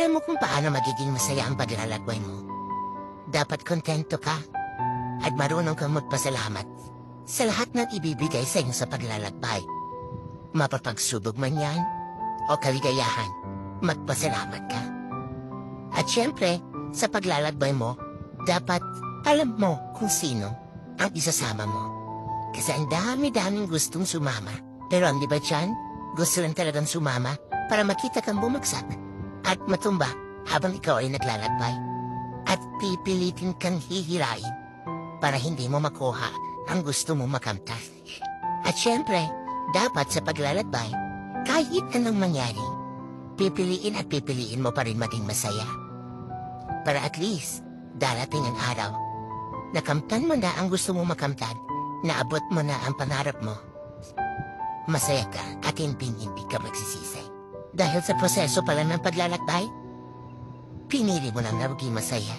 Alam mo kung paano magiging masaya ang paglalakbay mo. Dapat kontento ka at marunong kang magpasalamat sa lahat ng ibibigay sa inyo sa paglalakbay. Mapapagsubok man yan o kaligayahan, magpasalamat ka. At syempre, sa paglalakbay mo, dapat alam mo kung sino ang isasama mo. Kasi ang dami-daming gustong sumama. Pero ang di ba dyan, gusto lang talagang sumama para makita kang bumagsak at matumba habang ikaw ay naglalakbay. At pipilitin kang hihirain para hindi mo makuha ang gusto mo makamtan. At syempre, dapat sa paglalakbay, kahit anong mangyari, pipiliin mo pa rin maging masaya. Para at least, darating ang araw, nakamtan mo na ang gusto mo makamtan, naabot mo na ang pangarap mo. Masaya ka at hindi ka magsisisi. Dahil sa proseso pala ng paglalakbay, pinili mo lang na maging masaya.